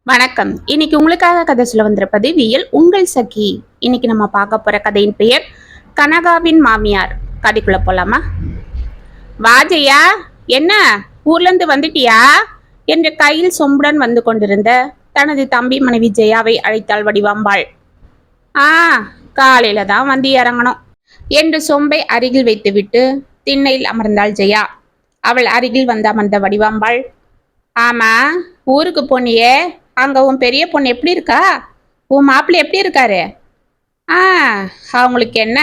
வணக்கம். இன்னைக்கு உங்களுக்காக கதை சொல்ல வந்திருப்பது வியல் உங்கள் சகி. இன்னைக்கு நம்ம பார்க்க போற கதையின் பெயர் கனகாவின் மாமியார். கதைக்குள்ள போலாமா? வாஜையா, என்ன ஊர்ல இருந்து வந்துட்டியா என்ற கையில் சொம்புடன் வந்து கொண்டிருந்த தனது தம்பி மனைவி ஜெயாவை அழைத்தாள் வடிவாம்பாள். ஆ, காலையில தான் வந்து இறங்கணும் என்று சொம்பை அருகில் வைத்துவிட்டு திண்ணையில் அமர்ந்தாள் ஜெயா. அவள் அருகில் வந்து அமர்ந்த வடிவாம்பாள், ஆமா, ஊருக்கு போனியே, அங்க உன் பெரிய பொண்ணு எப்படி இருக்கா? உன் மாப்பிள்ளை எப்படி இருக்காரு? ஆ, அவங்களுக்கு என்ன,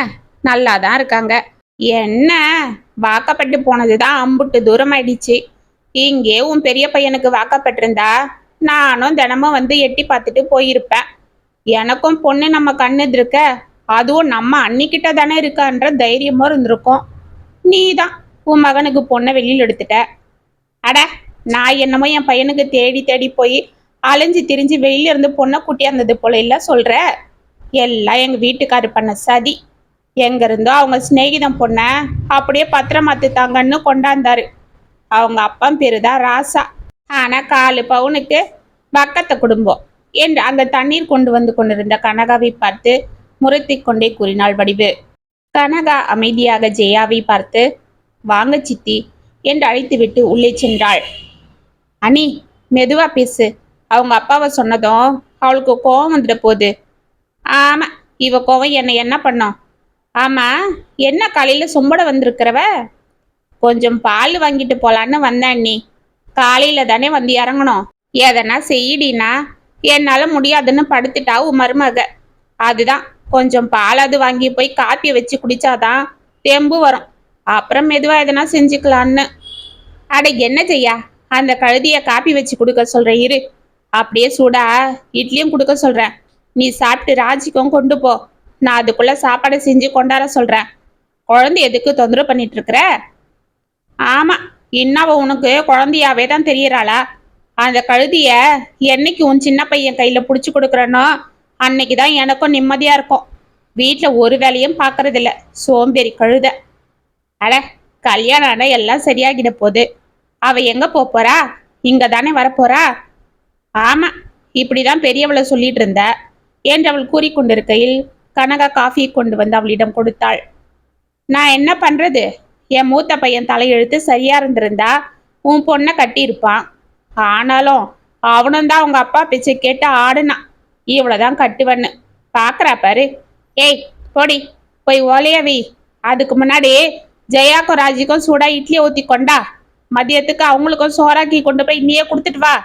நல்லா தான் இருக்காங்க. என்ன, வாக்கப்பட்டு போனதுதான் அம்புட்டு தூரம் ஆயிடுச்சு. இங்கே உன் பெரிய பையனுக்கு வாக்கப்பட்டிருந்தா நானும் தினமும் வந்து எட்டி பார்த்துட்டு போயிருப்பேன். எனக்கும் பொண்ணு நம்ம கண்ணு இருக்க, அதுவும் நம்ம அன்னிக்கிட்ட தானே இருக்கான்ற தைரியமும் இருந்திருக்கும். நீ தான் உன் மகனுக்கு பொண்ணை வெளியில் எடுத்துட்ட. அட, நான் என்னமோ என் பையனுக்கு தேடி தேடி போய் அலைஞ்சு திரிஞ்சு வெளியில இருந்து பொண்ணை கூட்டியாந்தது போல இல்ல சொல்ற. எல்லாம் எங்க வீட்டுக்காரு பண்ண சதி. எங்க இருந்தோ அவங்க சிநேகிதம் பொண்ண அப்படியே பத்திரமாத்துத்தாங்கன்னு கொண்டாந்தாரு. அவங்க அப்பா பேரு தான் ராசா. ஆனா 4 பவுனுக்கு பக்கத்த குடும்பம் என்று அங்க தண்ணீர் கொண்டு வந்து கொண்டிருந்த கனகாவை பார்த்து முறைத்தி கொண்டே கூறினாள் வடிவு. கனகா அமைதியாக ஜெயாவை பார்த்து, வாங்க சித்தி என்று அழைத்துவிட்டு உள்ளே சென்றாள். அனி, மெதுவா பேசு. அவங்க அப்பாவை சொன்னதும் அவளுக்கு கோவம் வந்துட போகுது. ஆமா, இவ கோவம் என்னை என்ன பண்ணோம்? ஆமா, என்ன காலையில சொம்பட வந்திருக்கிறவ? கொஞ்சம் பால் வாங்கிட்டு போலான்னு வந்தேன் அண்ணி. காலையில தானே வந்து இறங்கணும். எதனா செய்யிடினா, என்னால முடியாதுன்னு படுத்துட்டா உன் மருமக. அதுதான் கொஞ்சம் பாலாவது வாங்கி போய் காப்பியை வச்சு குடிச்சாதான் தெம்பு வரும். அப்புறம் மெதுவா எதனா செஞ்சுக்கலான்னு. அட என்ன செய்யா, அந்த கழுதிய காப்பி வச்சு கொடுக்க சொல்றேன் இரு. அப்படியே சூடா இட்லியும் கொடுக்க சொல்றேன். நீ சாப்பிட்டு ராஜிக்கும் கொண்டு போ. நான் அதுக்குள்ள சாப்பாடை செஞ்சு கொண்டாட சொல்றேன். குழந்தை எதுக்கு தொந்தரவு பண்ணிட்டு இருக்கிற? ஆமா, இன்னவ உனக்கு குழந்தையாவே தான் தெரியறாளா? அந்த கழுதிய என்னைக்கு உன் சின்ன பையன் கையில புடிச்சு கொடுக்குறனோ அன்னைக்குதான் எனக்கும் நிம்மதியா இருக்கும். வீட்டுல ஒரு வேலையும் பாக்குறதில்ல, சோம்பேறி கழுத. அட, கல்யாணம் ஆனா எல்லாம் சரியாகிட போகுது. அவ எங்க போறா? இங்க தானே வரப்போறா? ஆமா, இப்படிதான் பெரியவளை சொல்லிட்டு இருந்த என்று அவள் கூறிக்கொண்டிருக்கையில் கனகா காஃபி கொண்டு வந்து அவளிடம் கொடுத்தாள். நான் என்ன பண்றது, என் மூத்த பையன் தலையெழுத்து சரியா இருந்திருந்தா உன் பொண்ணை கட்டியிருப்பான். ஆனாலும் அவனும் தான் அவங்க அப்பா பேச்சை கேட்டு ஆடுனான். இவ்வளவுதான் கட்டுவன்னு பாக்குறா பாரு. ஏய் போடி, போய் ஓலையவி. அதுக்கு முன்னாடி ஜெயாக்கும் ராஜிக்கும் சூடா இட்லியை ஊத்தி கொண்டா. மதியத்துக்கு அவங்களுக்கும் சோறாக்கி கொண்டு போய் நீயே கொடுத்துட்டு வா.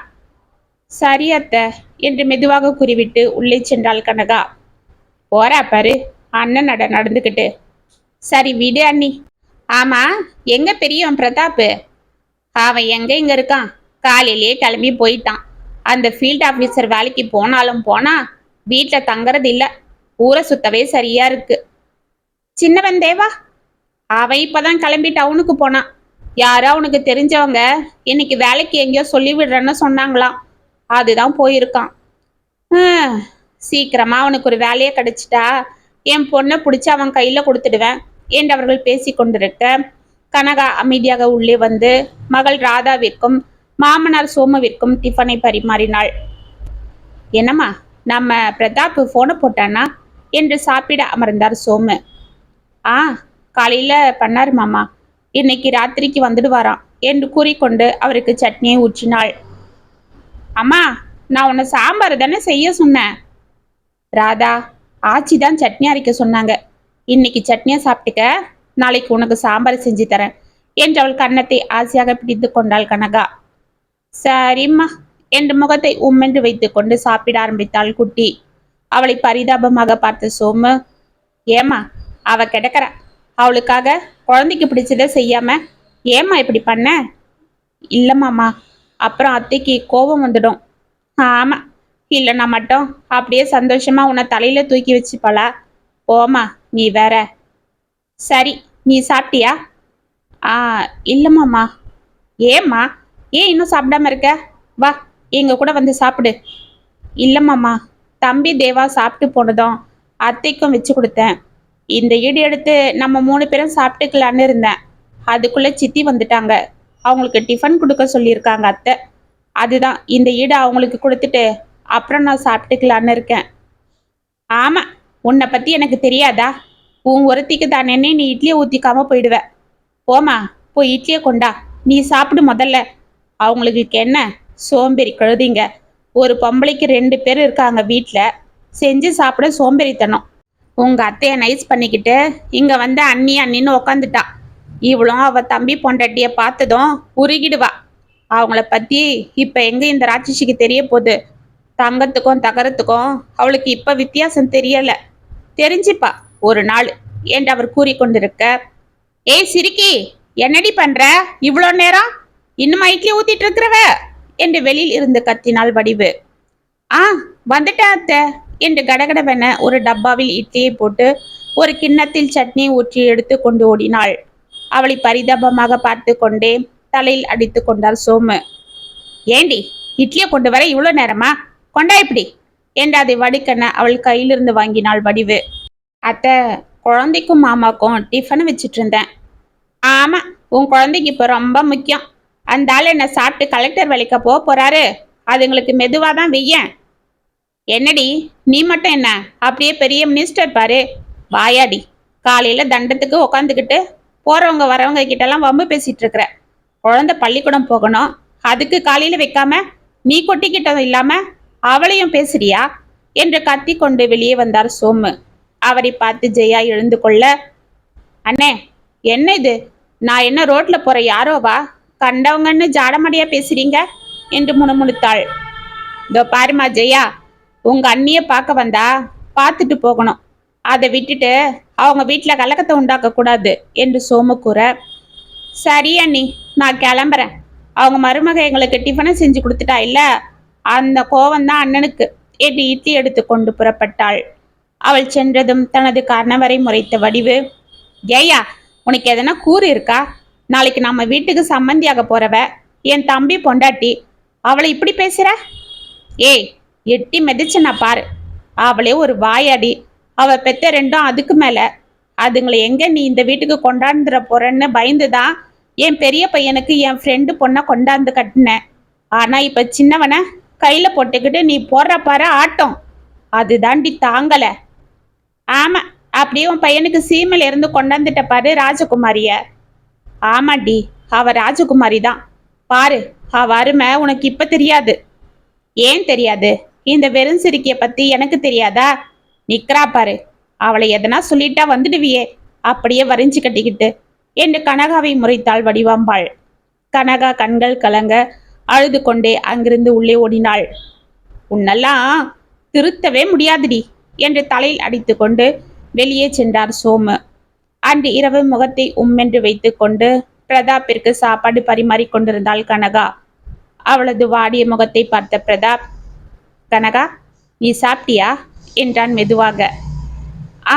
சரி அத்த என்று மெதுவாக கூறிவிட்டு உள்ளே சென்றாள் கனகா. போறா பாரு அண்ணன் நடந்துக்கிட்டு. சரி விடு அண்ணி. ஆமா, எங்க பெரியவன் பிரதாப்பு? அவன் எங்க இங்க இருக்கான், காலையிலேயே கிளம்பி போயிட்டான். அந்த ஃபீல்ட் ஆபீசர் வேலைக்கு போனாலும் போனா வீட்டுல தங்கறது இல்ல. ஊரை சுத்தவே சரியா இருக்கு. சின்னவன் தேவா, அவன் இப்பதான் கிளம்பி டவுனுக்கு போனான். யாரோ அவனுக்கு தெரிஞ்சவங்க இன்னைக்கு வேலைக்கு எங்கேயோ சொல்லி விடுறேன்னு சொன்னாங்களாம். அதுதான் போயிருக்கான். சீக்கிரமா அவனுக்கு ஒரு வேலையை கிடைச்சிட்டா என் பொண்ணை பிடிச்சி அவன் கையில கொடுத்துடுவேன் என்று அவர்கள் பேசி கொண்டிருக்க கனகா அமைதியாக உள்ளே வந்து மகள் ராதாவிற்கும் மாமனார் சோமுவிற்கும் டிஃபனை பரிமாறினாள். என்னம்மா, நம்ம பிரதாப் போனை போட்டானா என்று சாப்பிட அமர்ந்தார் சோமு. ஆ, காலையில பண்ணாரு மாமா, இன்னைக்கு ராத்திரிக்கு வந்துடுவாராம் என்று கூறிக்கொண்டு அவருக்கு சட்னியை ஊற்றினாள். அம்மா, நான் உன்னை சாம்பார் தானே செய்ய சொன்னேன். ராதா, ஆச்சி தான் சட்னி அரைக்க சொன்னாங்க. இன்னைக்கு சட்னியை சாப்பிட்டுக்க, நாளைக்கு உனக்கு சாம்பார் செஞ்சு தரேன் என்று அவள் கன்னத்தை ஆசையாக பிடித்து கொண்டாள் கனகா. சரிம்மா என்று முகத்தை உம்மென்று வைத்துக் கொண்டு சாப்பிட ஆரம்பித்தாள் குட்டி. அவளை பரிதாபமாக பார்த்த சோமு, ஏமா அவ கிடக்கிறா, அவளுக்காக குழந்தைக்கு பிடிச்சதை செய்யாம ஏமா இப்படி பண்ண? இல்லம்மாம்மா, அப்புறம் அத்தைக்கு கோபம் வந்துடும். ஆமா, இல்லைன்னா மட்டும் அப்படியே சந்தோஷமா உன்னை தலையில தூக்கி வச்சுப்பாளா? போமா நீ வேற. சரி, நீ சாப்பிட்டியா? ஆ, இல்லம்மாம்மா. ஏம்மா, ஏன் இன்னும் சாப்பிடாம இருக்க? வா, எங்க கூட வந்து சாப்பிடு. இல்லம்மாம்மா, தம்பி தேவா சாப்பிட்டு போனதும் அத்தைக்கும் வச்சு கொடுத்தேன். இந்த ஈடு எடுத்து நம்ம 3 பேரும் சாப்பிட்டுக்கலான்னு இருந்தேன். அதுக்குள்ள சித்தி வந்துட்டாங்க. அவங்களுக்கு டிஃபன் கொடுக்க சொல்லியிருக்காங்க அத்தை. அதுதான் இந்த ஈடு அவங்களுக்கு கொடுத்துட்டு அப்புறம் நான் சாப்பிட்டுக்கலான்னு இருக்கேன். ஆமா, உன்னை பத்தி எனக்கு தெரியாதா? உன் ஒருத்திக்கு தானே நீ இட்லியை ஊத்திக்காம போயிடுவ. போமா, போய் இட்லியை கொண்டா, நீ சாப்பிடு முதல்ல. அவங்களுக்கு என்ன சோம்பேறி கழுதிங்க. ஒரு பொம்பளைக்கு 2 பேர் இருக்காங்க வீட்டுல, செஞ்சு சாப்பிட சோம்பேறித்தனம். உங்க அத்தைய நைஸ் பண்ணிக்கிட்டு இங்க வந்து அண்ணி அண்ணின்னு உக்காந்துட்டா. இவளும் அவ தம்பி பொண்டாட்டிய பார்த்ததும் உருகிடுவா. அவங்கள பத்தி இப்ப எங்க இந்த ராட்சசிக்கு தெரிய போகுது? தங்கத்துக்கும் தகரத்துக்கும் அவளுக்கு இப்ப வித்தியாசம் தெரியல. தெரிஞ்சுப்பா ஒரு நாள் என்று அவர் கூறிக்கொண்டிருக்க, ஏய் சிரிக்கி, என்னடி பண்ற இவ்வளோ நேரம்? இன்னுமா இட்லி ஊத்திட்டு இருக்கிறவ என்று வெளியில் இருந்து கத்தினாள் வடிவு. ஆ, வந்துட்டேன் அத்தை என்று கடகடவென ஒரு டப்பாவில் இட்லியை போட்டு ஒரு கிண்ணத்தில் சட்னி ஊற்றி எடுத்து கொண்டு ஓடினாள். அவளை பரிதாபமாக பார்த்து கொண்டே தலையில் அடித்து கொண்டார் சோமு. ஏண்டி, இட்லியை கொண்டு வர இவ்வளோ நேரமா? கொண்டா இப்படி என்று அதை வடிக்கன அவள் கையிலிருந்து வாங்கினாள் வடிவு. அத்தை, குழந்தைக்கும் மாமாக்கும் டிஃபன் வச்சிட்டு இருந்தேன். ஆமா, உன் குழந்தைக்கு இப்ப ரொம்ப முக்கியம். அந்த ஆள் என்ன சாப்பிட்டு கலெக்டர் வேலைக்கு போக போறாரு. அதுங்களுக்கு மெதுவாதான் வெய்யன். என்னடி நீ மட்டும் என்ன அப்படியே பெரிய மினிஸ்டர் பாரு. வாயாடி, காலையில தண்டத்துக்கு உக்காந்துக்கிட்டு போறவங்க வரவங்க கிட்டலாம் வம்பு பேசிட்டு இருக்கிற. குழந்தை பள்ளிக்கூடம் போகணும், அதுக்கு காலையில வைக்காம நீ கொட்டிக்கிட்டதும் இல்லாம அவளையும் பேசுறியா என்று கத்தி கொண்டு வெளியே வந்தார் சோமு. அவரை பார்த்து ஜெயா எழுந்து கொள்ள, அண்ணே என்ன இது? நான் என்ன ரோட்ல போற யாரோவா? கண்டவங்கன்னு ஜாடமடியா பேசுறீங்க என்று முணுமுணுத்தாள். இதோ பாருமா ஜெயா, உங்க அண்ணிய பார்க்க வந்தா பார்த்துட்டு போகணும். அதை விட்டுட்டு அவங்க வீட்டில் கலக்கத்தை உண்டாக்க கூடாது என்று சோமு கூற, சரி அண்ணி, நான் கிளம்புறேன். அவங்க மருமக எங்களுக்கு டிஃபனை செஞ்சு கொடுத்துட்டா இல்ல, அந்த கோவம்தான் அண்ணனுக்கு என்று இட்லி எடுத்து கொண்டு புறப்பட்டாள். அவள் சென்றதும் தனது கணவரை முறைத்த வடிவு, ஏயா உனக்கு எதனா கூறு இருக்கா? நாளைக்கு நம்ம வீட்டுக்கு சம்மந்தியாக போறவ என் தம்பி பொண்டாட்டி, அவளை இப்படி பேசுற? ஏய், எட்டி மிதிச்சனா பாரு. அவளே ஒரு வாயாடி, அவ பெத்த ரெண்டும் அதுக்கு மேல. அதுங்களை எங்க நீ இந்த வீட்டுக்கு கொண்டாந்துட போறன்னு பயந்துதான் என் பெரிய பையனுக்கு என் ஃப்ரெண்டு பொண்ணை கொண்டாந்து கட்டினேன். ஆனா இப்ப சின்னவனை கையில போட்டுக்கிட்டு நீ போடுற பாரு ஆட்டம், அதுதாண்டி தாங்கல. ஆமா, அப்படியே உன் பையனுக்கு சீமையில இருந்து கொண்டாந்துட்ட பாரு ராஜகுமாரிய. ஆமாடி, அவ ராஜகுமாரி தான். பாரு, அவ அருமை உனக்கு இப்ப தெரியாது. ஏன் தெரியாது? இந்த வெறும் சிரிக்கிய பத்தி எனக்கு தெரியாதா? நிக்கிறா பாரு, அவளை எதனா சொல்லிட்டா வந்துடுவியே அப்படியே வரைஞ்சு கட்டிக்கிட்டு என்று கனகாவை முறைத்தாள் வடிவாம்பாள். கனகா கண்கள் கலங்க அழுது கொண்டே அங்கிருந்து உள்ளே ஓடினாள். உன்னெல்லாம் திருத்தவே முடியாதுடி என்று தலையில் அடித்து கொண்டு வெளியே சென்றார் சோமு. அன்று இரவு முகத்தை உம்மென்று வைத்து கொண்டு பிரதாப்பிற்கு சாப்பாடு பரிமாறி கொண்டிருந்தாள் கனகா. அவளது வாடிய முகத்தை பார்த்த பிரதாப், கனகா நீ சாப்பிட்டியா என்றான் மெதுவாக. ஆ,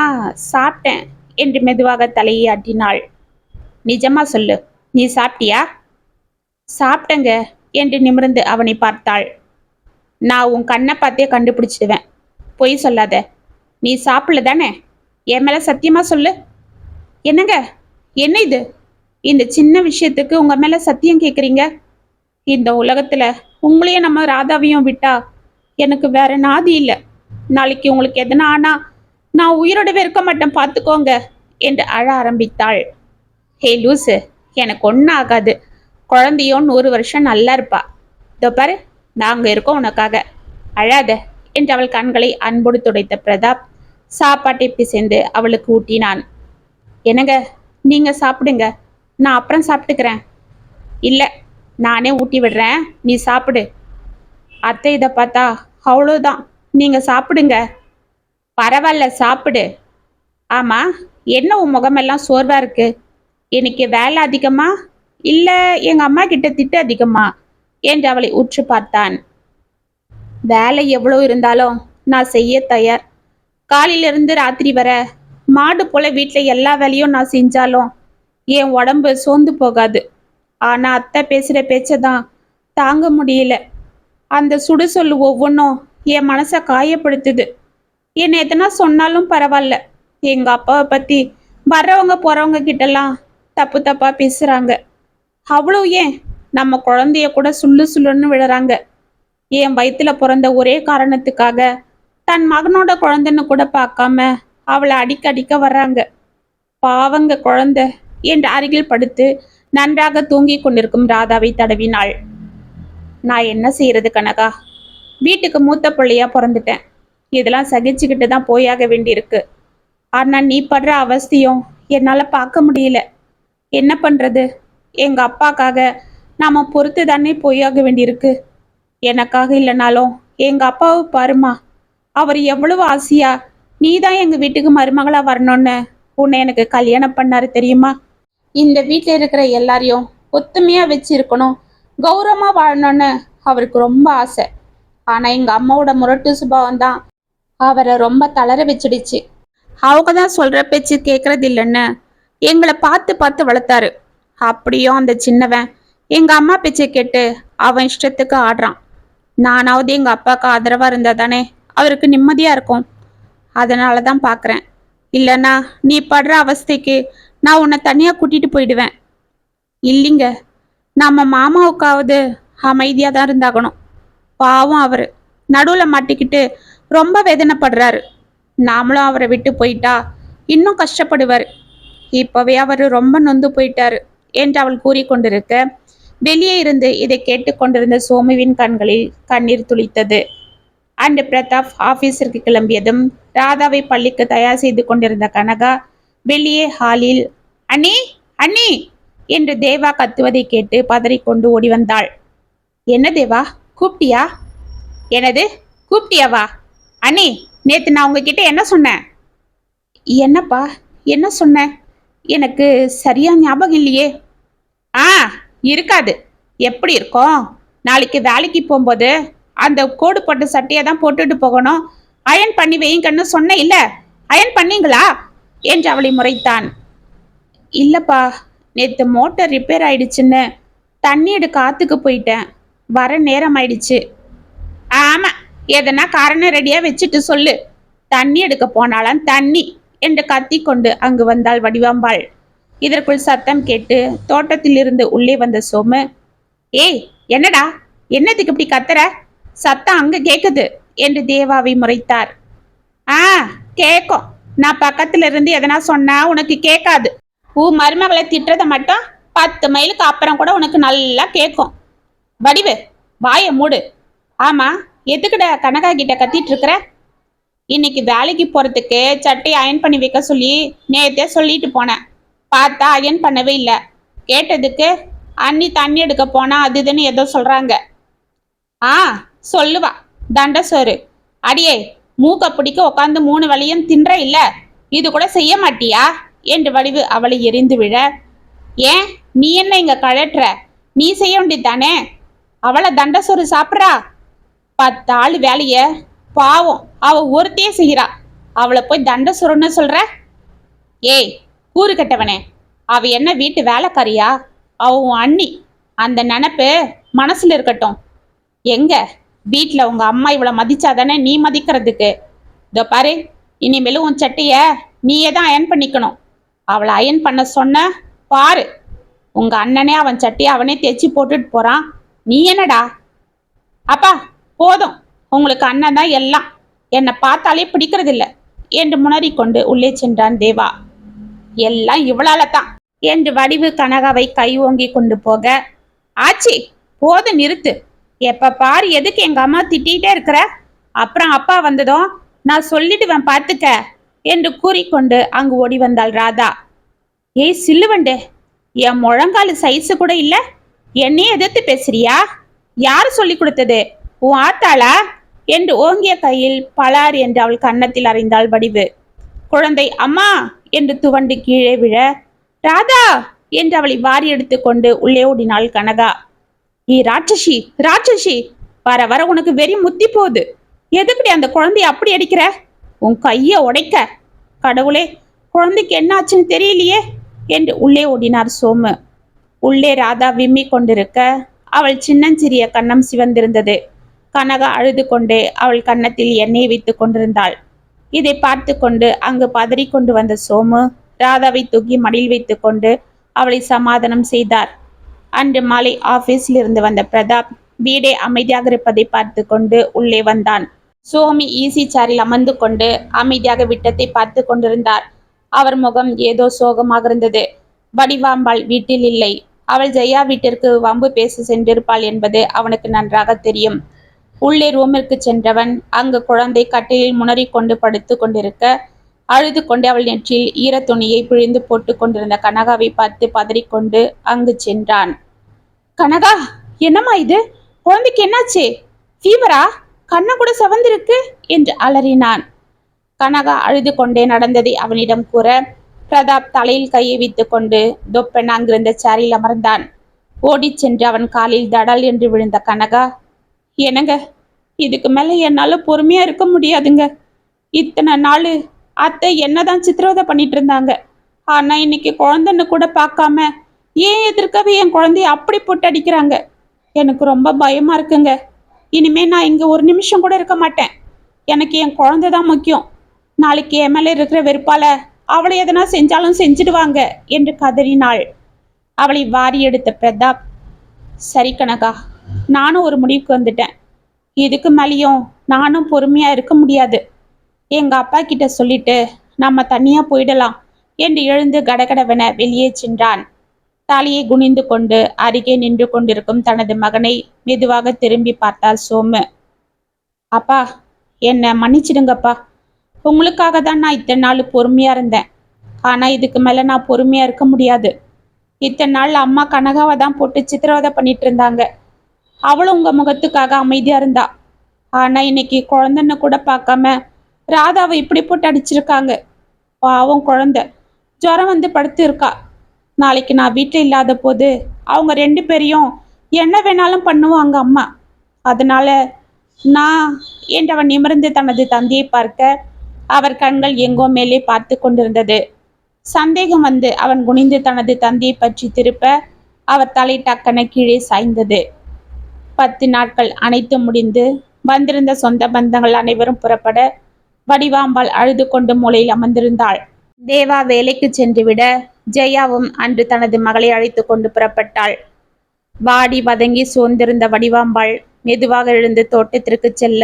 சாப்பிட்டேன் என்று மெதுவாக தலையை ஆட்டினாள். நிஜமா சொல்லு, நீ சாப்பிட்டியா? சாப்பிட்டங்க என்று நிமிர்ந்து அவனை பார்த்தாள். நான் உன் கண்ணை பார்த்தே கண்டுபிடிச்சிடுவேன், பொய் சொல்லாத. நீ சாப்பிடல தானே? என் மேல சத்தியமா சொல்லு. என்னங்க, என்ன இது? இந்த சின்ன விஷயத்துக்கு உங்க மேல சத்தியம் கேக்குறீங்க? இந்த உலகத்துல உங்களையும் நம்ம ராதாவையும் விட்டா எனக்கு வேற நாதி இல்லை. நாளைக்கு உங்களுக்கு எதனா ஆனா நான் உயிரோடவே இருக்க மாட்டேன் பார்த்துக்கோங்க என்று அழ ஆரம்பித்தாள். ஹே லூசு, எனக்கு ஒன்றும் ஆகாது. குழந்தையும் 100 வருஷம் நல்லா இருப்பா. இதோ பாரு, நாங்க இருக்கோம் உனக்காக, அழாத என்று அவள் கண்களை அன்போடு துடைத்த பிரதாப் சாப்பாட்டை பிசைந்து அவளுக்கு ஊட்டினான். என்னங்க, நீங்க சாப்பிடுங்க, நான் அப்புறம் சாப்பிட்டுக்கிறேன். இல்லை, நானே ஊட்டி விடுறேன், நீ சாப்பிடு. அத்தை இதை பார்த்தா அவ்வளோதான், நீங்க சாப்பிடுங்க. பரவாயில்ல, சாப்பிடு. ஆமா, என்ன உன் முகமெல்லாம் சோர்வா இருக்கு? எனக்கு வேலை அதிகமா இல்ல எங்க அம்மா கிட்ட திட்டு அதிகமா என்று அவளை உற்று பார்த்தான். வேலை எவ்வளவு இருந்தாலும் நான் செய்ய தயார். காலையிலிருந்து ராத்திரி வர மாடு போல வீட்டுல எல்லா வேலையும் நான் செஞ்சாலும் என் உடம்பு சோர்ந்து போகாது. ஆனா அத்தை பேசுற பேச்சதான் தாங்க முடியல. அந்த சுடுசொல்லு ஒவ்வொன்றும் என் மனசை காயப்படுத்துது. என்ன எதனா சொன்னாலும் பரவாயில்ல, எங்க அப்பாவை பத்தி வர்றவங்க போறவங்க கிட்டலாம் தப்பு தப்பா பேசுறாங்க. அவ்வளோ ஏன் நம்ம குழந்தைய கூட சுள்ளு சுள்ளுன்னு விழுறாங்க. என் வயித்துல பிறந்த ஒரே காரணத்துக்காக தன் மகனோட குழந்தைன்னு கூட பார்க்காம அவளை அடிக்க வர்றாங்க. பாவங்க குழந்தை என்று அருகில் படுத்து நன்றாக தூங்கி கொண்டிருக்கும் ராதாவை தடவினாள். நான் என்ன செய்யறது கனகா? வீட்டுக்கு மூத்த பிள்ளையா பிறந்துட்டேன். இதெல்லாம் சகிச்சுக்கிட்டு தான் போயாக வேண்டியிருக்கு. ஆனா நீ படுற அவஸ்தையும் என்னால பார்க்க முடியல. என்ன பண்றது? எங்க அப்பாக்காக நாம பொறுத்து தானே போயாக வேண்டியிருக்கு. எனக்காக இல்லைனாலும் எங்க அப்பாவை பாருமா. அவர் எவ்வளவு ஆசையா நீதான் எங்க வீட்டுக்கு மருமகளா வரணும்னு உன்னை எனக்கு கல்யாணம் பண்ணாரு தெரியுமா? இந்த வீட்டில் இருக்கிற எல்லாரையும் ஒத்துமையா வச்சு இருக்கணும், கௌரவமா வாழணும்னு அவருக்கு ரொம்ப ஆசை. ஆனா எங்க அம்மாவோட முரட்டு சுபாவம் தான் அவரை ரொம்ப தளர வச்சிடுச்சு. அவங்க தான் சொல்ற பேச்சு கேட்கறது இல்லைன்னு எங்களை பார்த்து பார்த்து வளர்த்தாரு. அப்படியும் அந்த சின்னவன் எங்க அம்மா பேச்சை கேட்டு அவன் இஷ்டத்துக்கு ஆடுறான். நானாவது எங்க அப்பாவுக்கு ஆதரவா இருந்தா தானே அவருக்கு நிம்மதியா இருக்கும். அதனாலதான் பாக்குறேன். இல்லைன்னா நீ படுற அவஸ்தைக்கு நான் உன்னை தனியா கூட்டிட்டு போயிடுவேன். இல்லைங்க, நம்ம மாமாவுக்காவது அமைதியா தான் இருந்தாகணும். பாவம் அவரு நடுவுல மாட்டிக்கிட்டு ரொம்ப வேதனைப்படுறாரு. நாமளும் அவரை விட்டு போயிட்டா இன்னும் கஷ்டப்படுவார். இப்பவே அவரு ரொம்ப நொந்து போயிட்டாரு என்று அவள் கூறிக்கொண்டிருக்க வெளியே இருந்து இதை கேட்டுக்கொண்டிருந்த சோமுவின் கண்களில் கண்ணீர் துளித்தது. அன்று பிரதாப் ஆபீஸிற்கு கிளம்பியதும் ராதாவை பள்ளிக்கு தயார் செய்து கொண்டிருந்த கனகா வெளியே ஹாலில் அண்ணி அண்ணி என்று தேவா கத்துவதை கேட்டு பதறிக்கொண்டு ஓடி வந்தாள். என்ன தேவா, கூப்பிட்டியா? எனது கூப்பிட்டியாவா? அண்ணி, நேத்து நான் உங்ககிட்ட என்ன சொன்னேன்? என்னப்பா, என்ன சொன்ன? எனக்கு சரியா ஞாபகம் இல்லையே. ஆ, இருக்காது. எப்படி இருக்கும்? நாளைக்கு வேலைக்கு போகும்போது அந்த கோடு போட்ட சட்டையை தான் போட்டுட்டு போகணும். அயன் பண்ணி வைங்கன்னு சொன்ன இல்ல, அயன் பண்ணீங்களா என்று அவளை முறைத்தான். இல்லப்பா, நேத்து மோட்டர் ரிப்பேர் ஆயிடுச்சுன்னு தண்ணி எடுக்க ஆத்துக்கு போயிட்டேன். வர நேரம் ஆயிடுச்சு. ஆமா, எதனா காரணம் ரெடியா வச்சுட்டு சொல்லு. தண்ணி எடுக்க போனாலும் தண்ணி என்று கத்தி கொண்டு அங்கு வந்தாள் வடிவாம்பாள். இதற்குள் சத்தம் கேட்டு தோட்டத்தில் இருந்து உள்ளே வந்த சோமு, ஏய் என்னடா, என்னத்துக்கு இப்படி கத்துற? சத்தம் அங்க கேக்குது என்று தேவாவை முறைத்தார். ஆ, கேக்கும். நான் பக்கத்துல இருந்து எதனா சொன்னா உனக்கு கேட்காது. மருமகளை திட்டுறத மட்டும் 10 மைலுக்கு அப்புறம் கூட உனக்கு நல்லா கேட்கும். வடிவு, வாய மூடு. ஆமா, எதுக்குடா கனகா கிட்ட கத்திட்டு இருக்கிற? இன்னைக்கு வேலைக்கு போறதுக்கு சட்டை அயன் பண்ணி வைக்க சொல்லி நேத்தே சொல்லிட்டு போனேன். பார்த்தா அயன் பண்ணவே இல்லை. கேட்டதுக்கு அண்ணி தண்ணி எடுக்க போனா அதுதுன்னு ஏதோ சொல்றாங்க. ஆ, சொல்லுவா தண்ட சோறு. அடியே, மூக்க பிடிக்க உட்காந்து 3 வழியும் தின்ற இல்ல, இது கூட செய்ய மாட்டியா என்று வடிவு அவளை எரிந்து விழ, ஏன் நீ என்ன இங்க கழற்ற? நீ செய்ய வேண்டியதானே? அவளை தண்ட சோறு சாப்பிட்றா. 10 ஆள் வேலைய பாவம் அவ ஒருத்தையே செய்யறா. அவளை போய் தண்ட சோறுன்னு சொல்ற? ஏய் கூறு கட்டவனே, அவ என்ன வீட்டு வேலைக்காரியா? அவ உன் அண்ணி. அந்த நினப்பு மனசுல இருக்கட்டும். எங்க வீட்டுல உங்க அம்மா இவளை மதிச்சாதானே நீ மதிக்கிறதுக்கு. இதோ பாரு, இனிமேலும் உன் சட்டைய நீயே தான் அயன் பண்ணிக்கணும். அவளை அயன் பண்ண சொன்ன பாரு, உங்க அண்ணனே அவன் சட்டையை அவனே தேய்ச்சி போட்டுட்டு போறான். நீ என்னடா? அப்பா போதும், உங்களுக்கு அண்ணன் தான் எல்லாம். என்னை பார்த்தாலே பிடிக்கிறது இல்லை என்று முனறிக்கொண்டு உள்ளே சென்றான் தேவா. எல்லாம் இவளால தான் என்று வடிவு கனகாவை கை ஓங்கி கொண்டு போக, ஆச்சி போது நிறுத்து. எப்ப பாரு எதுக்கு எங்க அம்மா திட்டிகிட்டே இருக்கிற? அப்புறம் அப்பா வந்ததும் நான் சொல்லிடுவேன் பார்த்துக்க என்று கூறிக்கொண்டு அங்கு ஓடி வந்தாள் ராதா. ஏய் சில்லுவண்டே, என் முழங்கால சைஸு கூட இல்ல, என்னையே எதிர்த்து பேசுறியா? யாரு சொல்லி கொடுத்தது? உன் ஆத்தாளா என்று ஓங்கிய கையில் பலார் என்று அவள் கன்னத்தில் அறைந்தாள் வடிவு. குழந்தை அம்மா என்று துவண்டு கீழே விழ, ராதா என்று அவளை வாரி எடுத்துக்கொண்டு உள்ளே ஓடினாள் கனகா. ஏ ராட்சசி ராட்சசி, வர வர உனக்கு வெறி முத்தி போகுது. எதுக்குடி அந்த குழந்தைய அப்படி அடிக்கிற? உன் கைய உடைக்க. கடவுளே, குழந்தைக்கு என்ன ஆச்சுன்னு தெரியலையே என்று உள்ளே ஓடினார் சோமு. உள்ளே ராதா விம்மி கொண்டிருக்க அவள் சின்னஞ்சிறிய கன்னம் சிவந்திருந்தது. கனகா அழுது கொண்டே அவள் கன்னத்தில் எண்ணெய் வைத்து கொண்டிருந்தாள். இதை பார்த்து கொண்டு அங்கு பதறி கொண்டு வந்த சோமு ராதாவை தூக்கி மடியில் வைத்து கொண்டு அவளை சமாதானம் செய்தார். அன்று மாலை ஆபீஸில் இருந்து வந்த பிரதாப் வீடே அமைதியாக இருப்பதை பார்த்து கொண்டு உள்ளே வந்தான். சோமி ஈசி சேரில் அமர்ந்து கொண்டு அமைதியாக விட்டத்தை பார்த்து கொண்டிருந்தார். அவர் முகம் ஏதோ சோகமாக இருந்தது. வடிவாம்பாள் வீட்டில் இல்லை. அவள் ஜெயா வீட்டிற்கு வம்பு பேச சென்றிருப்பாள் என்பது அவனுக்கு நன்றாக தெரியும். உள்ளே ரூமிற்கு சென்றவன் அங்கு குழந்தை கட்டிலில் முனறிக் கொண்டு படுத்து கொண்டிருக்க, அழுது கொண்டு அவள் நெற்றியில் ஈரத்துணியை பிழிந்து போட்டு கொண்டிருந்த கனகாவை பார்த்து பதறிக்கொண்டு அங்கு சென்றான். கனகா, என்னம்மா இது? குழந்தைக்கு என்னாச்சு? ஃபீவரா? கண்ணை கூட செவந்திருக்கு என்று அலறினான். கனகா அழுது கொண்டே நடந்ததை அவனிடம் கூற, பிரதாப் தலையில் கையை வைத்து கொண்டு தொப்பென அங்கிருந்த சேரில் அமர்ந்தான். ஓடிச் சென்று அவன் காலில் தடல் என்று விழுந்த கனகா, என்னங்க, இதுக்கு மேல என்னால பொறுமையா இருக்க முடியாதுங்க. இத்தனை நாள் அத்தை என்னதான் சித்திரவதை பண்ணிட்டு இருந்தாங்க. ஆனா இன்னைக்கு குழந்தைன்னு கூட பார்க்காம ஏன் எதிர்க்கவே என் குழந்தைய அப்படி போட்டு அடிக்கிறாங்க. எனக்கு ரொம்ப பயமா இருக்குங்க. இனிமே நான் இங்க ஒரு நிமிஷம் கூட இருக்க மாட்டேன். எனக்கு என் குழந்தை தான் முக்கியம். நாளைக்கு என் மேல இருக்கிற வெறுப்பால அவளை எதனா செஞ்சாலும் செஞ்சிடுவாங்க என்று கதறினாள். அவளை வாரி எடுத்த பிரதாப், சரி கனகா, நானும் ஒரு முடிவுக்கு வந்துட்டேன். இதுக்கு மேலேயும் நானும் பொறுமையா இருக்க முடியாது. எங்க அப்பா கிட்ட சொல்லிட்டு நம்ம தனியா போயிடலாம் என்று எழுந்து கடகடவென வெளியே சென்றான். தலையை குனிந்து கொண்டு அருகே நின்று கொண்டிருக்கும் தனது மகனை மெதுவாக திரும்பி பார்த்தாள் சோமு. அப்பா, என்னை மன்னிச்சிடுங்கப்பா. உங்களுக்காக தான் நான் இத்தனை நாள் பொறுமையா இருந்தேன். ஆனா இதுக்கு மேல நான் பொறுமையா இருக்க முடியாது. இத்தனை நாள் அம்மா கனகாவை தான் போட்டு சித்திரவதை பண்ணிட்டு இருந்தாங்க. அவளும் உங்க முகத்துக்காக அமைதியா இருந்தா. ஆனா இன்னைக்கு குழந்தைன்னு கூட பார்க்காம ராதாவை இப்படி போட்டு அடிச்சிருக்காங்க. பாவம் குழந்தை ஜுரம் வந்து படுத்து இருக்கா. நாளைக்கு நான் வீட்டில் இல்லாத போது அவங்க 2 பேரையும் என்ன வேணாலும் பண்ணுவாங்க அம்மா. அதனால நான் என்றவன் நிமிர்ந்து தனது தந்தையை பார்க்க, அவர் கண்கள் எங்கோ மேலே பார்த்து கொண்டிருந்தது. சந்தேகம் வந்து அவன் குனிந்து தனது தந்தையை பற்றி திருப்ப, அவர் தலை டக்கன கீழே சாய்ந்தது. 10 நாட்கள் அனைத்தும் முடிந்து வந்திருந்த சொந்த பந்தங்கள் அனைவரும் புறப்பட, வடிவாம்பாள் அழுது கொண்டு மூலையில் அமர்ந்திருந்தாள். தேவா வேலைக்கு சென்று விட, ஜெயாவும் அன்று தனது மகளை அழைத்து கொண்டு புறப்பட்டாள். வாடி வதங்கி சோர்ந்திருந்த வடிவாம்பாள் மெதுவாக எழுந்து தோட்டத்திற்கு செல்ல,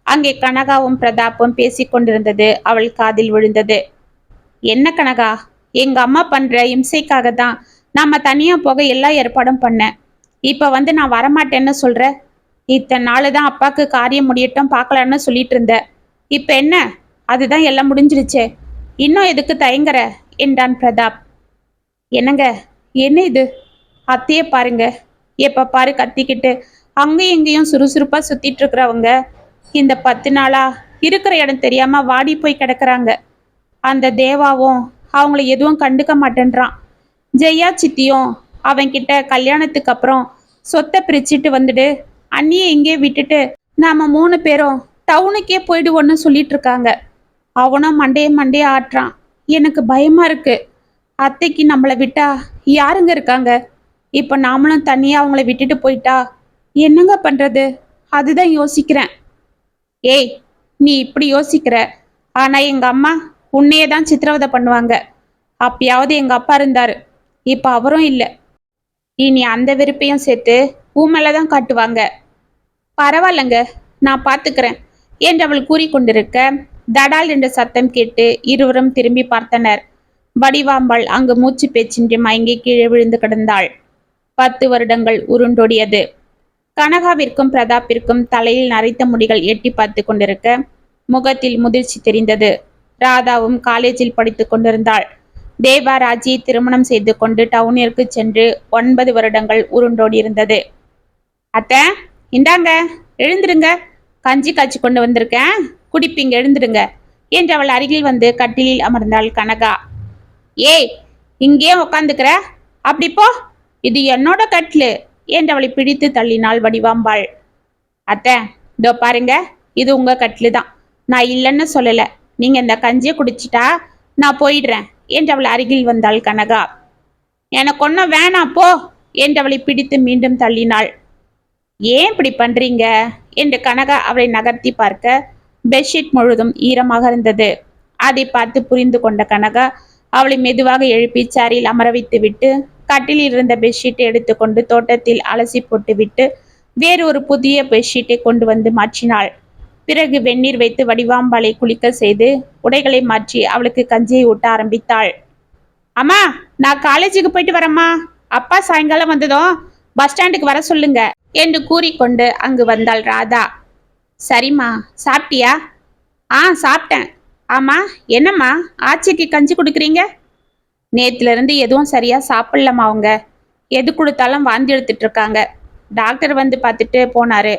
அங்கே கனகாவும் பிரதாப்பும் பேசிக் கொண்டிருந்தது அவள் காதில் விழுந்தது. என்ன கனகா, எங்க அம்மா பண்ற இம்சைக்காக தான் நாம தனியா போக எல்லா ஏற்பாடும் பண்ண. இப்ப வந்து நான் வரமாட்டேன்னு சொல்ற. இத்தனை நாள் தான் அப்பாக்கு காரியம் முடியட்டும் பார்க்கலான்னு சொல்லிட்டு இருந்த. இப்ப என்ன? அதுதான் எல்லாம் முடிஞ்சிருச்சே. இன்னும் எதுக்கு தயங்குற என்றான் பிரதாப். என்னங்க, என்ன இது? அத்தையே பாருங்க, எப்ப பாரு கத்திக்கிட்டு அங்கேயும் இங்கேயும் சுறுசுறுப்பா சுத்திட்டு இருக்கிறவங்க இந்த 10 நாளா இருக்கிற இடம் தெரியாம வாடி போய் கிடக்குறாங்க. அந்த தேவாவும் அவங்கள எதுவும் கண்டுக்க மாட்டேன்றான். ஜெயா சித்தியும் அவன்கிட்ட கல்யாணத்துக்கு அப்புறம் சொத்தை பிரிச்சுட்டு வந்துடு, அண்ணியை இங்கே விட்டுட்டு நாம 3 பேரும் டவுனுக்கே போயிடுவோன்னு சொல்லிட்டு இருக்காங்க. அவனும் மண்டைய ஆட்டுறான். எனக்கு பயமா இருக்கு. அத்தைக்கு நம்மளை விட்டா யாருங்க இருக்காங்க? இப்ப நாமளும் தனியா அவங்கள விட்டுட்டு போயிட்டா என்னங்க பண்றது? அதுதான் யோசிக்கிறேன். ஏய், நீ இப்படி யோசிக்கிற. ஆனா எங்க அம்மா உன்னையே தான் சித்திரவதை பண்ணுவாங்க. அப்பயாவது எங்க அப்பா இருந்தாரு, இப்ப அவரும் இல்லை. இனி அந்த வெறுப்பையும் சேர்த்து உன் மேலதான் காட்டுவாங்க. பரவாயில்லங்க, நான் பாத்துக்கிறேன் என்று அவள் கூறிக்கொண்டிருக்க, தடால் என்ற சத்தம் கேட்டு இருவரும் திரும்பி பார்த்தனர். வடிவாம்பாள் அங்கு மூச்சு பேச்சின்றி மயங்கி கீழே விழுந்து கிடந்தாள். 10 வருடங்கள் உருண்டோடியது. கனகாவிற்கும் பிரதாப்பிற்கும் தலையில் நரைத்த முடிகள் எட்டி பார்த்து கொண்டிருக்க, முகத்தில் முதிர்ச்சி தெரிந்தது. ராதாவும் காலேஜில் படித்து கொண்டிருந்தாள். தேவா ராஜியை திருமணம் செய்து கொண்டு டவுனிற்கு சென்று 9 வருடங்கள் உருண்டோடி இருந்தது. அத்தை, இந்தாங்க, எழுந்துருங்க. கஞ்சி காய்ச்சி கொண்டு வந்திருக்கேன், குடிப்பீங்க, எழுந்துடுங்க என்று அவள் அருகில் வந்து கட்டிலில் அமர்ந்தாள் கனகா. ஏய், இங்கே உக்காந்துக்கிற? அப்படி போ, இது என்னோட கட்லு என்று அவளை பிடித்து தள்ளினாள் வடிவாம்பாள். அத்தை, இதோ பாருங்க, இது உங்க கட்லு தான். நான் இல்லைன்னு சொல்லல. நீங்க இந்த கஞ்சியை குடிச்சிட்டா நான் போயிடுறேன் என்று அவள் அருகில் வந்தாள் கனகா. எனக்கு ஒன்றும் வேணாம் போ என்று அவளை பிடித்து மீண்டும் தள்ளினாள். ஏன் இப்படி பண்றீங்க என்று கனகா அவளை நகர்த்தி பார்க்க, பெட்ஷீட் முழுதும் ஈரமாக இருந்தது. அதை பார்த்து புரிந்து கொண்ட கனகா அவளை மெதுவாக எழுப்பி சேரில் அமர வைத்து விட்டு கட்டிலில் இருந்த பெட்ஷீட்டை எடுத்துக்கொண்டு தோட்டத்தில் அலசி போட்டுவிட்டு வேறு ஒரு புதிய பெட்ஷீட்டை கொண்டு வந்து மாற்றினாள். பிறகு வெந்நீர் வைத்து வடிவாம்பாளை குளிக்க செய்து உடைகளை மாற்றி அவளுக்கு கஞ்சியை ஊட்ட ஆரம்பித்தாள். அம்மா, நான் காலேஜுக்கு போயிட்டு வரேம்மா. அப்பா சாயங்காலம் வந்ததும் பஸ் ஸ்டாண்டுக்கு வர சொல்லுங்க என்று கூறிக்கொண்டு அங்கு வந்தாள் ராதா. சரிம்மா, சாப்பிட்டியா? சாப்பிட்டேன். ஆமா, என்னம்மா ஆச்சிக்கு கஞ்சி கொடுக்குறீங்க? நேத்துல இருந்து எதுவும் சரியா சாப்பிடலம்மா. அவங்க எது கொடுத்தாலும் வாந்தி எடுத்துட்டு இருக்காங்க. டாக்டர் வந்து பார்த்துட்டு போனாரு.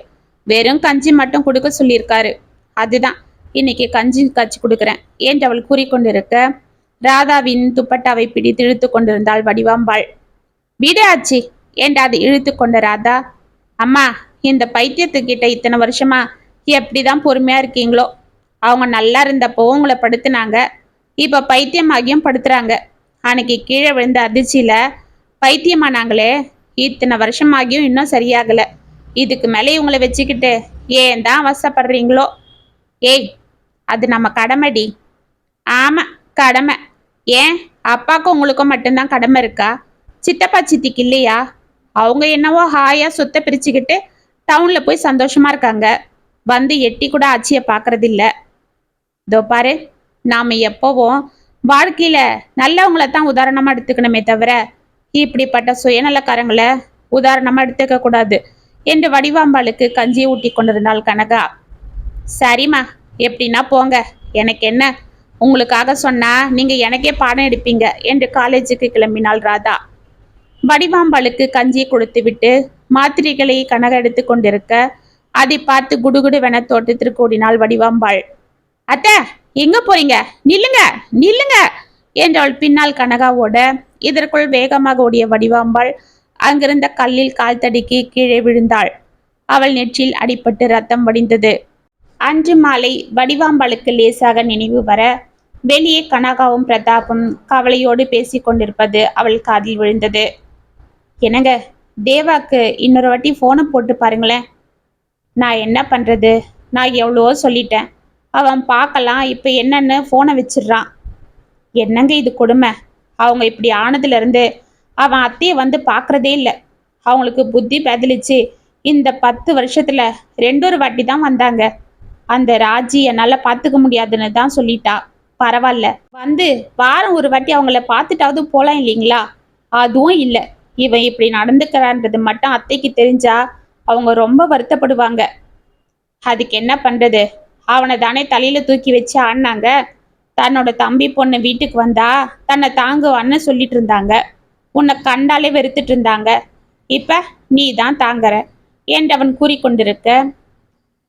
வெறும் கஞ்சி மட்டும் கொடுக்க சொல்லியிருக்காரு. அதுதான் இன்னைக்கு கஞ்சி காய்ச்சி கொடுக்குறேன் என்று அவள் கூறிக்கொண்டிருக்க ராதாவின் துப்பட்டாவை பிடித்து இழுத்து கொண்டிருந்தாள் வடிவாம்பாள். விடு ஆச்சி என்று அதை இழுத்து கொண்ட ராதா, அம்மா, இந்த பைத்தியத்துக்கிட்ட இத்தனை வருஷமா எப்படிதான் பொறுமையா இருக்கீங்களோ? அவங்க நல்லா இருந்தப்போ உங்களை படுத்துனாங்க, இப்ப பைத்தியமாகியும் படுத்துறாங்க. அன்னைக்கு கீழே விழுந்த அதிர்ச்சியில பைத்தியமானாங்களே, இத்தனை வருஷமாகியும் இன்னும் சரியாகல. இதுக்கு மேலே இவங்களை வச்சுக்கிட்டு ஏன் தான் அவசப்படுறீங்களோ? ஏய், அது நம்ம கடமைடி. ஆமா, கடமை. ஏன் அப்பாவுக்கும் உங்களுக்கும் மட்டும்தான் கடமை இருக்கா? சித்தப்பா சித்திக்கு இல்லையா? அவங்க என்னவோ ஹாயா சொத்தை பிரிச்சுக்கிட்டு டவுன்ல போய் சந்தோஷமா இருக்காங்க. வந்து எட்டி கூட ஆட்சியை பாக்குறது இல்ல. இதோ பாரு, நாம எப்பவும் வாழ்க்கையில நல்லவங்களை தான் உதாரணமா எடுத்துக்கணுமே தவிர இப்படிப்பட்ட சுயநலக்காரங்களை உதாரணமா எடுத்துக்க கூடாது என்று வடிவாம்பாளுக்கு கஞ்சியை ஊட்டி கொண்டிருந்தாள் கனகா. சரிம்மா, எப்படின்னா போங்க, எனக்கு என்ன? உங்களுக்காக சொன்னா நீங்க எனக்கே பாடம் எடுப்பீங்க என்று காலேஜுக்கு கிளம்பினாள் ராதா. வடிவாம்பாளுக்கு கஞ்சியை கொடுத்து விட்டு மாத்திரைகளை கனகா எடுத்து கொண்டிருக்க அதை பார்த்து குடுகுடுவென தோட்டத்திற்கு ஓடினாள் வடிவாம்பாள். அத்தை, எங்க போறீங்க? நில்லுங்க, நில்லுங்க என்று அவள் பின்னால் கனகாவோட இதற்குள் வேகமாக ஓடிய வடிவாம்பாள் அங்கிருந்த கல்லில் கால் தடுக்கி கீழே விழுந்தாள். அவள் நெற்றில் அடிபட்டு ரத்தம் வடிந்தது. அன்று மாலை வடிவாம்பாளுக்கு லேசாக நினைவு வர வெளியே கனகாவும் பிரதாப்பும் கவலையோடு பேசி கொண்டிருப்பது அவள் காதில் விழுந்தது. என்னங்க, தேவாக்கு இன்னொரு வாட்டி போனை போட்டு பாருங்களேன். நான் என்ன பண்றது? நான் எவ்வளவோ சொல்லிட்டேன். அவன் பார்க்கலாம் இப்ப என்னன்னு போனை வச்சிடுறான். என்னங்க இது கொடுமை? அவங்க இப்படி ஆனதுல இருந்து அவன் அத்தையை வந்து பார்க்கறதே இல்லை. அவங்களுக்கு புத்தி பதிலிச்சு இந்த 10 வருஷத்துல 2 வாட்டி தான் வந்தாங்க. அந்த ராஜி என்னால பார்த்துக்க முடியாதுன்னு தான் சொல்லிட்டா. பரவாயில்ல, வந்து வாரம் ஒரு வாட்டி அவங்கள பார்த்துட்டாவது போலாம் இல்லைங்களா? அதுவும் இல்லை. இவன் இப்படி நடந்துக்கிறான்றது மட்டும் அத்தைக்கு தெரிஞ்சா அவங்க ரொம்ப வருத்தப்படுவாங்க. அதுக்கு என்ன பண்றது? அவனை தானே தலையில தூக்கி வச்சு ஆடினாங்க. தன்னோட தம்பி பொண்ணு வீட்டுக்கு வந்தா தன்னை தாங்குவான்னு சொல்லிட்டு இருந்தாங்க. உன்னை கண்டாலே வெறுத்துட்டு இருந்தாங்க. இப்ப நீ தான் தாங்குற என்று அவன் கூறிக்கொண்டிருக்க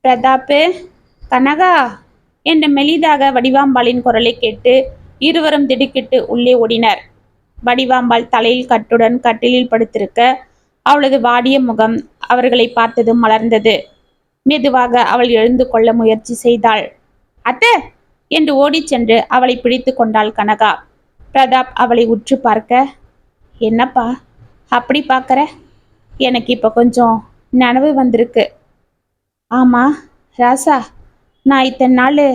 பிரதாப்பு, கனகா என்ற மெலிதாக வடிவாம்பாளின் குரலை கேட்டு இருவரும் திடுக்கிட்டு உள்ளே ஓடினர். வடிவாம்பாள் தலையில் கட்டுடன் கட்டிலில் படுத்திருக்க அவளது வாடிய முகம் அவர்களை பார்த்ததும் மலர்ந்தது. மெதுவாக அவள் எழுந்து கொள்ள முயற்சி செய்தாள். அத்தை என்று ஓடிச் சென்று அவளை பிடித்து கொண்டாள் கனகா. பிரதாப் அவளை உற்று பார்க்க, என்னப்பா அப்படி பார்க்கற? எனக்கு இப்போ கொஞ்சம் நனவு வந்திருக்கு. ஆமா ராசா, நான் இத்தனை நாள்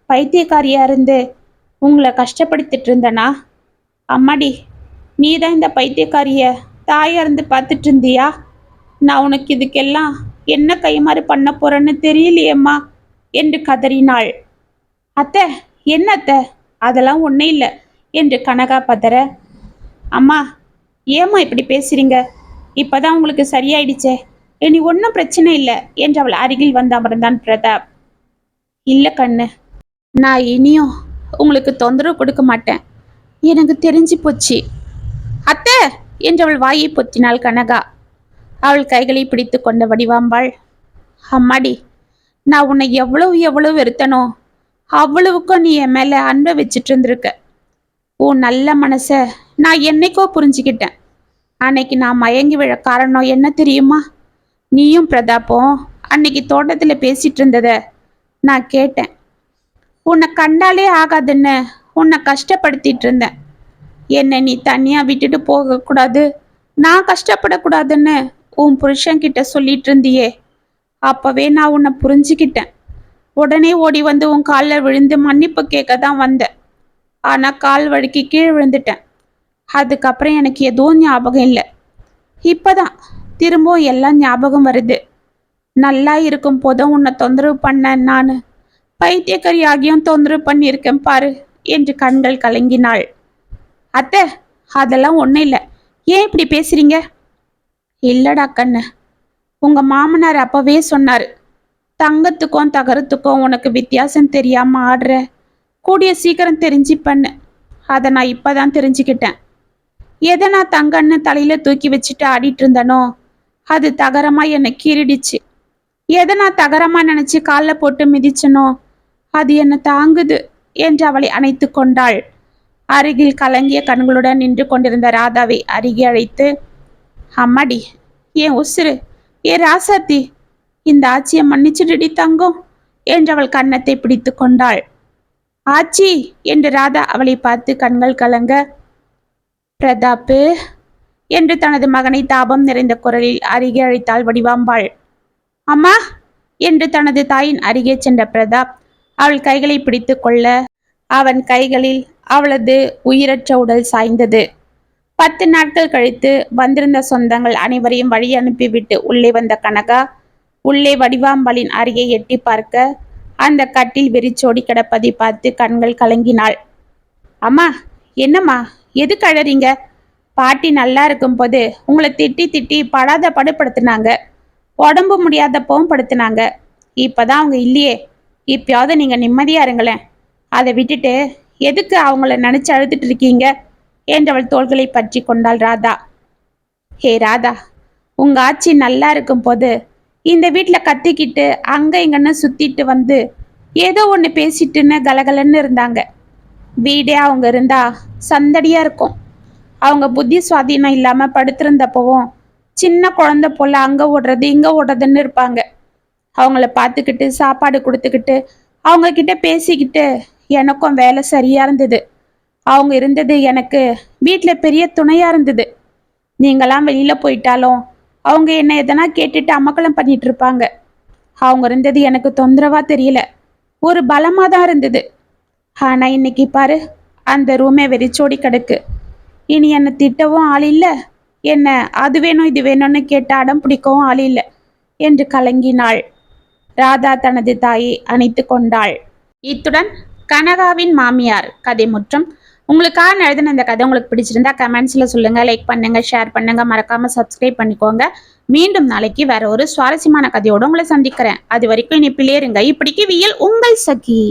பைத்தியக்காரியா இருந்து உங்களை கஷ்டப்படுத்திட்டு இருந்தனா? அம்மாடி, நீ தான் இந்த பைத்தியக்காரிய தாயா இருந்து பார்த்துட்டு இருந்தியா? நான் உனக்கு இதுக்கெல்லாம் என்ன கைமாறு பண்ண போறேன்னு தெரியலையேம்மா என்று கதறினாள். அத்தை, என்ன அத்தை? அதெல்லாம் ஒன்றும் இல்லை என்று கனகா பதற, அம்மா ஏம்மா இப்படி பேசுறீங்க? இப்பதான் உங்களுக்கு சரியாயிடுச்சே, இனி ஒன்றும் பிரச்சனை இல்லை என்று அவள் அருகில் வந்து அமர்ந்தான் பிரதாப். இல்லை கண்ணு, நான் இனியும் உங்களுக்கு தொந்தரவு கொடுக்க மாட்டேன். எனக்கு தெரிஞ்சு போச்சு அத்தை என்று அவள் வாயை பொத்தினாள் கனகா. அவள் கைகளை பிடித்து கொண்ட வடிவாம்பாள், அம்மாடி, நான் உன்னை எவ்வளவு வெறுத்தனோ அவ்வளவுக்கும் நீ என் மேல அன்பை வச்சுட்டு இருந்திருக்க. உன் நல்ல மனச நான் என்னைக்கோ புரிஞ்சுக்கிட்டேன். அன்னைக்கு நான் மயங்கி விழ காரணம் என்ன தெரியுமா? நீயும் பிரதாப்பும் அன்னைக்கு தோட்டத்துல பேசிட்டு இருந்தத நான் கேட்டேன். உன்னை கண்டாலே ஆகாதுன்னு உன்னை கஷ்டப்படுத்திட்டு இருந்தேன். என்னை நீ தனியா விட்டுட்டு போகக்கூடாது, நான் கஷ்டப்படக்கூடாதுன்னு உன் புருஷன்கிட்ட சொல்லிட்டு இருந்தியே. அப்பவே நான் உன்னை புரிஞ்சுக்கிட்டேன். உடனே ஓடி வந்து உன் காலில் விழுந்து மன்னிப்பு கேட்க தான் வந்தேன். ஆனா கால் வழுக்கி கீழே விழுந்துட்டேன். அதுக்கப்புறம் எனக்கு எதுவும் ஞாபகம் இல்லை. இப்பதான் திரும்பவும் எல்லாம் ஞாபகம் வருது. நல்லா இருக்கும் போதும் உன்னை தொந்தரவு பண்ண நான் பைத்தியக்காரியாகியும் தொந்தரவு பண்ணியிருக்கேன் பாரு என்று கண்கள் கலங்கினாள். அத்தை, அதெல்லாம் ஒன்றும் இல்லை. ஏன் இப்படி பேசுறீங்க? இல்லடா கண்ணு, உங்க மாமனார் அப்பவே சொன்னாரு, தங்கத்துக்கும் தகரத்துக்கும் உனக்கு வித்தியாசம் தெரியாம ஆடுற, கூடிய சீக்கிரம் தெரிஞ்சுப்பண்ணு. அதை நான் இப்பதான் தெரிஞ்சுக்கிட்டேன். எதை நான் தங்கன்னு தலையில தூக்கி வச்சுட்டு ஆடிட்டு இருந்தனோ அது தகரமா என்னை கீறிடுச்சு. எதை நான் தகரமா நினைச்சு காலில் போட்டு மிதிச்சனோ அது என்னை தாங்குது என்று அவளை அணைத்து கொண்டாள். அருகில் கலங்கிய கண்களுடன் நின்று கொண்டிருந்த ராதாவை அருகே அழைத்து, அம்மாடி, என் உசுறு, ஏ ராசாத்தி, இந்த ஆச்சியை மன்னிச்சுடுடி தங்கம் என்று அவள் கன்னத்தை பிடித்து கொண்டாள். ஆச்சி என்று ராதா அவளை பார்த்து கண்கள் கலங்க, பிரதாப்பு என்று தனது மகனை தாபம் நிறைந்த குரலில் அருகே அழைத்தாள் வடிவாம்பாள். அம்மா என்று தனது தாயின் அருகே சென்ற பிரதாப் அவள் கைகளை பிடித்து கொள்ள அவன் கைகளில் அவளது உயிரற்ற உடல் சாய்ந்தது. 10 நாட்கள் கழித்து வந்திருந்த சொந்தங்கள் அனைவரையும் வழி அனுப்பிவிட்டு உள்ளே வந்த கனகா உள்ளே வடிவாம்பாளின் அருகே எட்டி பார்க்க அந்த கட்டில் வெறிச்சோடி கிடப்பதை பார்த்து கண்கள் கலங்கினாள். அம்மா, என்னம்மா, எதுக்கு அழறீங்க? பாட்டி நல்லா இருக்கும் போது உங்களை திட்டி திட்டி படாத படுப்படுத்தினாங்க, உடம்பு முடியாதப்பவும் படுத்தினாங்க. இப்பதான் அவங்க இல்லையே, இப்பயாவது நீங்க நிம்மதியா இருங்களேன். அதை விட்டுட்டு எதுக்கு அவங்கள நினைச்சு அழுதுட்டு இருக்கீங்க என்றவள் தோள்களை பற்றி கொண்டாள் ராதா. ஹே ராதா, உங்க ஆச்சி நல்லா இருக்கும் போது இந்த வீட்டில் கத்திக்கிட்டு அங்க இங்கன்னு சுத்திட்டு வந்து ஏதோ ஒன்று பேசிட்டுன்னு கலகலன்னு இருந்தாங்க. வீடே அவங்க இருந்தா சந்தடியா இருக்கும். அவங்க புத்தி சுவாதீனம் இல்லாம படுத்திருந்தப்பவும் சின்ன குழந்தை போல அங்க ஓடுறது இங்க ஓடுறதுன்னு இருப்பாங்க. அவங்கள பார்த்துக்கிட்டு சாப்பாடு கொடுத்துக்கிட்டு அவங்க கிட்ட பேசிக்கிட்டு எனக்கும் வேலை சரியா இருந்தது. அவங்க இருந்தது எனக்கு வீட்டில் பெரிய துணையா இருந்தது. நீங்களாம் வெளியில போயிட்டாலும் அவங்க என்ன எதனா கேட்டுட்டு அமக்கலம் பண்ணிட்டு இருப்பாங்க. அவங்க இருந்தது எனக்கு தொந்தரவா தெரியல, ஒரு பலமா தான் இருந்தது. ஆனா இன்னைக்கு பாரு, அந்த ரூமே வெறிச்சோடி கிடக்கு. இனி என்னை திட்டவும் ஆள் இல்லை, என்ன அது வேணும் இது வேணும்னு கேட்டு அடம் பிடிக்கவும் ஆள் இல்லை என்று கலங்கினாள். ராதா தனது தாயை அணைத்து கொண்டாள். இத்துடன் கனகாவின் மாமியார் கதை முற்றம். உங்களுக்காக எழுதின இந்த கதை உங்களுக்கு பிடிச்சிருந்தா கமெண்ட்ஸ்ல சொல்லுங்க, லைக் பண்ணுங்க, ஷேர் பண்ணுங்க, மறக்காம சப்ஸ்கிரைப் பண்ணிக்கோங்க. மீண்டும் நாளைக்கு வேற ஒரு சுவாரஸ்யமான கதையோடு உங்களை சந்திக்கிறேன். அது வரைக்கும் இனிப்பிலே இருங்க. இப்படிக்கு வியல் உங்கள் சகி.